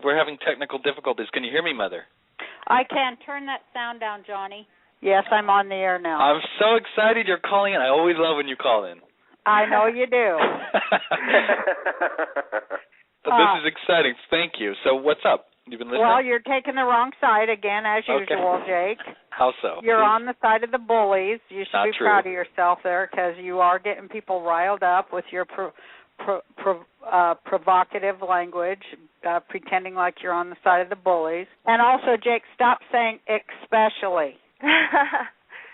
We're having technical difficulties. Can you hear me, Mother? I can. Turn that sound down, Johnny. Yes, I'm on the air now. I'm so excited you're calling in. I always love when you call in. I know you do. But this is exciting. Thank you. So what's up? You've been listening? Well, you're taking the wrong side again, as usual, Jake. How so? You're on the side of the bullies. You should be proud of yourself there, because you are getting people riled up with your provocative language, pretending like you're on the side of the bullies. And also, Jake, stop saying especially.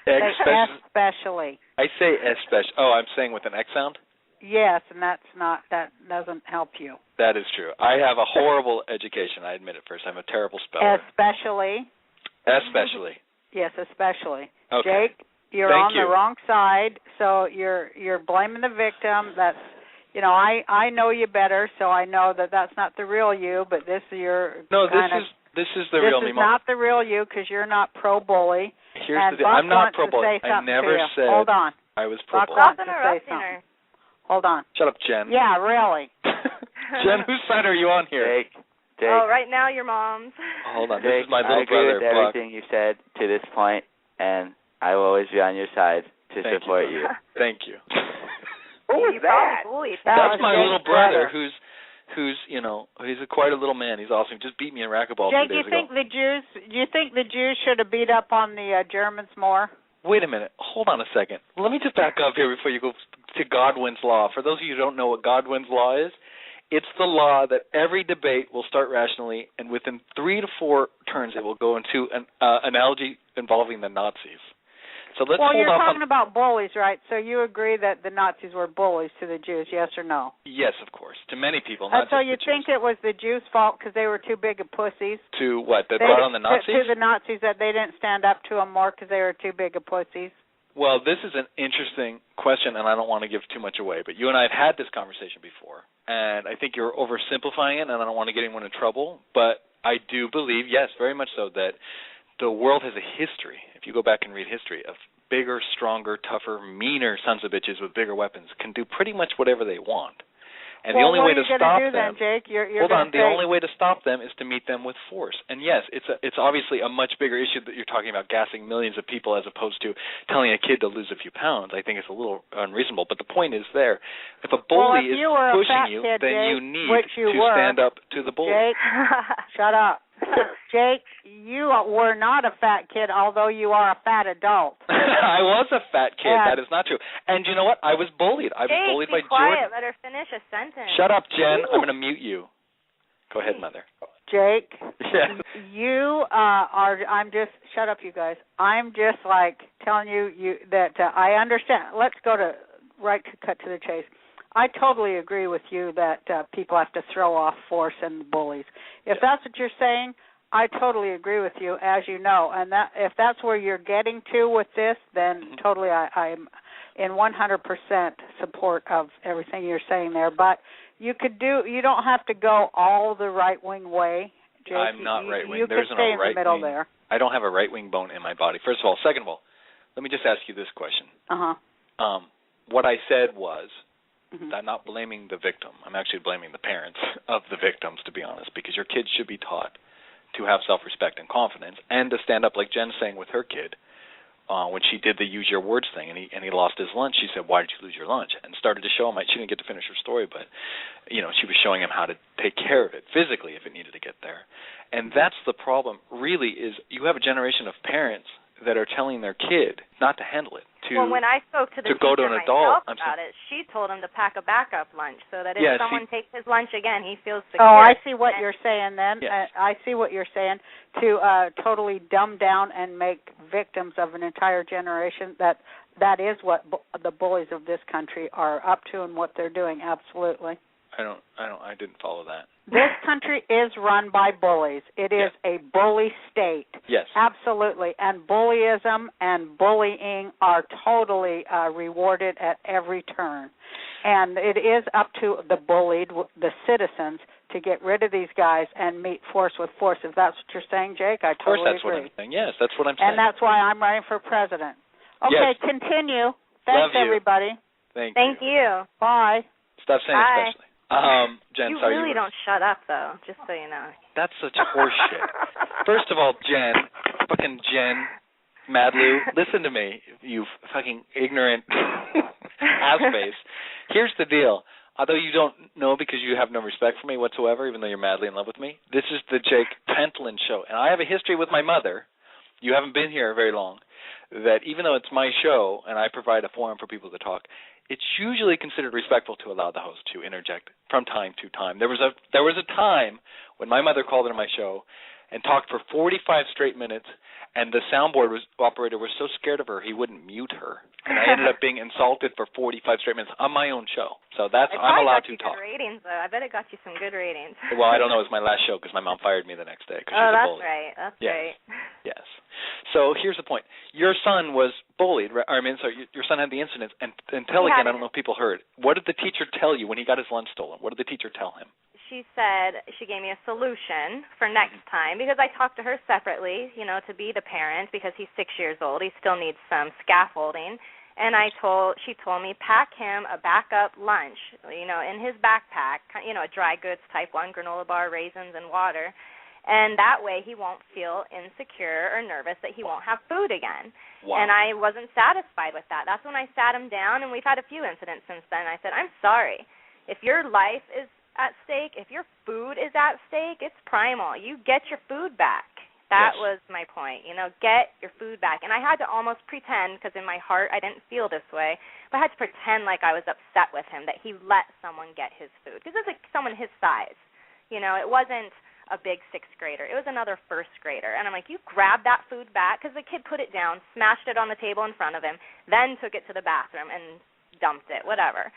Especially. I say especially. Oh, I'm saying with an X sound? Yes, and that doesn't help you. That is true. I have a horrible education. I admit it first. I'm a terrible speller. Especially. Yes, especially. Okay. Jake, you're on the wrong side, so you're blaming the victim. That's, I know you better, so I know that that's not the real you, but this is your this is the real me. This is not the real you, because you're not pro-bully. Here's the deal. I'm not pro-bully. I never said Hold on. I was pro-bully. Stop interrupting her. Hold on. Shut up, Jen. Yeah, really. Jen, whose side are you on here? Jake. Oh, right now your mom's. Hold on. Jake, this is my little I agree brother. with everything you said to this point, and I will always be on your side to support you. Thank you. Who was that? That's my little brother who's he's quite a little man. He's awesome. He just beat me in racquetball 2 days ago. Do you think the Jews should have beat up on the Germans more? Wait a minute. Hold on a second. Let me just back up here before you go to Godwin's law. For those of you who don't know what Godwin's law is, it's the law that every debate will start rationally, and within 3 to 4 turns it will go into an analogy involving the Nazis. So let's hold you're off talking about bullies, right? So you agree that the Nazis were bullies to the Jews, yes or no? Yes, of course. To many people, not so just you the think Jews. it was the Jews' fault because they were too big of pussies? To what? That brought on the Nazis? To the Nazis, that they didn't stand up to them more because they were too big of pussies? Well, this is an interesting question, and I don't want to give too much away, but you and I have had this conversation before, and I think you're oversimplifying it, and I don't want to get anyone in trouble, but I do believe, yes, very much so, that the world has a history, if you go back and read history, of bigger, stronger, tougher, meaner sons of bitches with bigger weapons can do pretty much whatever they want. And the only way to stop them, the only way to stop them is to meet them with force. And yes, it's obviously a much bigger issue that you're talking about gassing millions of people as opposed to telling a kid to lose a few pounds. I think it's a little unreasonable. But the point is there. If a bully is pushing you, then you need to stand up to the bully. Jake, shut up. Jake, you were not a fat kid, although you are a fat adult. I was a fat kid. That is not true. And you know what? I was bullied. I was bullied by quiet. Jordan. Let her finish a sentence. Shut up, Jen. I'm going to mute you. Go ahead, Mother. Jake, you I'm just, shut up, you guys. I'm just like telling you that I understand. Let's go to, cut to the chase. I totally agree with you that people have to throw off force and bullies. If that's what you're saying, I totally agree with you, as you know. And that if that's where you're getting to with this, then totally I'm in 100% support of everything you're saying there. But you don't have to go all the right-wing way, Jake. I'm not right-wing. You could stay in the middle there. I don't have a right-wing bone in my body, first of all. Second of all, let me just ask you this question. What I said was, I'm not blaming the victim. I'm actually blaming the parents of the victims, to be honest, because your kids should be taught to have self-respect and confidence and to stand up, like Jen's saying with her kid. When she did the use your words thing and he lost his lunch, she said, "Why did you lose your lunch?" And started to show him. She didn't get to finish her story, but she was showing him how to take care of it physically if it needed to get there. And that's the problem, really, is you have a generation of parents that are telling their kid not to handle it. When I spoke to the teacher myself about it, she told him to pack a backup lunch so that if someone takes his lunch again, he feels secure. Oh, I see what you're saying then. Yes. I see what you're saying, to totally dumb down and make victims of an entire generation. That is what the bullies of this country are up to and what they're doing, absolutely. I didn't follow that. This country is run by bullies. It is a bully state. Yes. Absolutely. And bullyism and bullying are totally rewarded at every turn. And it is up to the bullied, the citizens, to get rid of these guys and meet force with force. If that's what you're saying, Jake, I totally agree. Of course that's what I'm saying. Yes, that's what I'm saying. And that's why I'm running for president. Okay, continue. Thanks, everybody. Thank you. Bye. Stop saying especially. Jen, you really don't shut up, though, just so you know. That's such horse shit. First of all, Jen, fucking Jen, Madlou, listen to me, you fucking ignorant ass-face. Here's the deal. Although you don't know because you have no respect for me whatsoever, even though you're madly in love with me, this is the Jake Pentland show. And I have a history with my mother. You haven't been here very long. That even though it's my show and I provide a forum for people to talk, it's usually considered respectful to allow the host to interject from time to time. There was a time when my mother called into my show and talked for 45 straight minutes, and the soundboard operator was so scared of her he wouldn't mute her. And I ended up being insulted for 45 straight minutes on my own show. So I'm allowed to talk. Good ratings, though. I bet it got you some good ratings. Well, I don't know. It was my last show because my mom fired me the next day. Oh, that's right. That's right. Yes. So here's the point. Your son was bullied. Your son had the incident. And tell again, I don't know if people heard. What did the teacher tell you when he got his lunch stolen? What did the teacher tell him? She said she gave me a solution for next time because I talked to her separately, to be the parent because he's 6 years old. He still needs some scaffolding. And she told me pack him a backup lunch, in his backpack, a dry goods type one, granola bar, raisins, and water. And that way he won't feel insecure or nervous that he won't have food again. Wow. And I wasn't satisfied with that. That's when I sat him down, and we've had a few incidents since then. I said, I'm sorry. If your life is at stake, if your food is at stake, it's primal. You get your food back. That was my point. Get your food back. And I had to almost pretend, because in my heart I didn't feel this way, but I had to pretend like I was upset with him that he let someone get his food. Because it was like someone his size. It wasn't a big sixth grader. It was another first grader. And I'm like, you grabbed that food back, because the kid put it down, smashed it on the table in front of him, then took it to the bathroom and dumped it, whatever.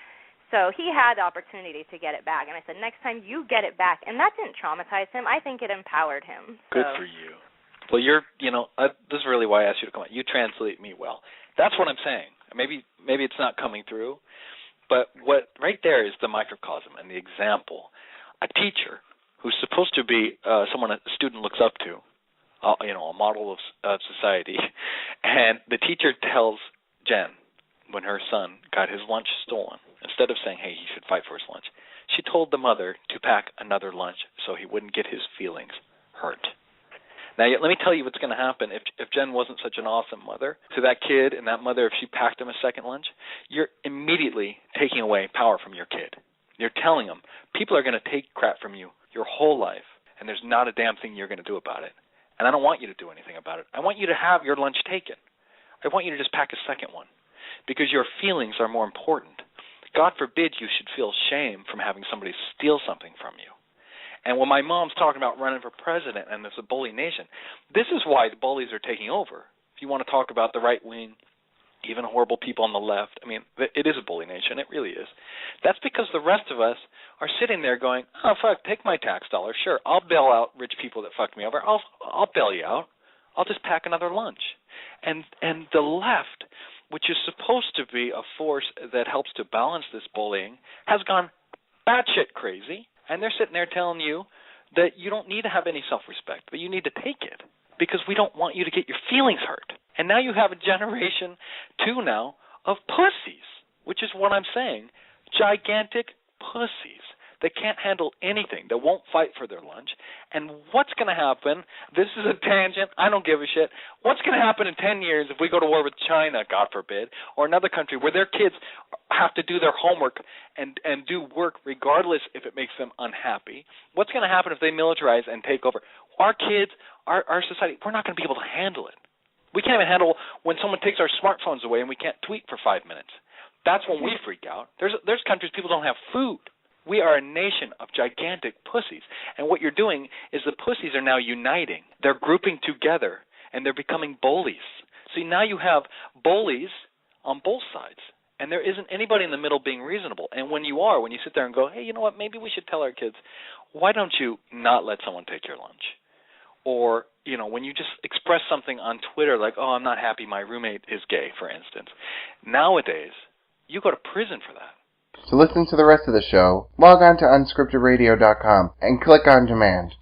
So he had the opportunity to get it back. And I said, next time you get it back. And that didn't traumatize him. I think it empowered him. Good for you. Well, this is really why I asked you to come on. You translate me well. That's what I'm saying. Maybe it's not coming through, but what right there is the microcosm and the example. A teacher who's supposed to be someone a student looks up to, a model of society, and the teacher tells Jen when her son got his lunch stolen, instead of saying, hey, he should fight for his lunch, she told the mother to pack another lunch so he wouldn't get his feelings hurt. Now, let me tell you what's going to happen if Jen wasn't such an awesome mother to that kid and that mother, if she packed him a second lunch, you're immediately taking away power from your kid. You're telling them people are going to take crap from you your whole life, and there's not a damn thing you're going to do about it. And I don't want you to do anything about it. I want you to have your lunch taken. I want you to just pack a second one because your feelings are more important. God forbid you should feel shame from having somebody steal something from you. And when my mom's talking about running for president and there's a bully nation, this is why the bullies are taking over. If you want to talk about the right wing, even horrible people on the left, it is a bully nation. It really is. That's because the rest of us are sitting there going, oh, fuck, take my tax dollars. Sure, I'll bail out rich people that fucked me over. I'll bail you out. I'll just pack another lunch. And the left, which is supposed to be a force that helps to balance this bullying, has gone batshit crazy. And they're sitting there telling you that you don't need to have any self-respect, but you need to take it because we don't want you to get your feelings hurt. And now you have a generation, too, now, of pussies, which is what I'm saying, gigantic pussies that can't handle anything, that won't fight for their lunch. And what's going to happen, this is a tangent, I don't give a shit, what's going to happen in 10 years if we go to war with China, God forbid, or another country where their kids have to do their homework and do work regardless if it makes them unhappy? What's going to happen if they militarize and take over? Our kids, our society, we're not going to be able to handle it. We can't even handle when someone takes our smartphones away and we can't tweet for 5 minutes. That's when we freak out. There's countries people don't have food. We are a nation of gigantic pussies. And what you're doing is the pussies are now uniting. They're grouping together, and they're becoming bullies. See, now you have bullies on both sides, and there isn't anybody in the middle being reasonable. And when you sit there and go, hey, you know what, maybe we should tell our kids, why don't you not let someone take your lunch? Or, when you just express something on Twitter like, oh, I'm not happy my roommate is gay, for instance. Nowadays, you go to prison for that. To listen to the rest of the show, log on to unscriptedradio.com and click on demand.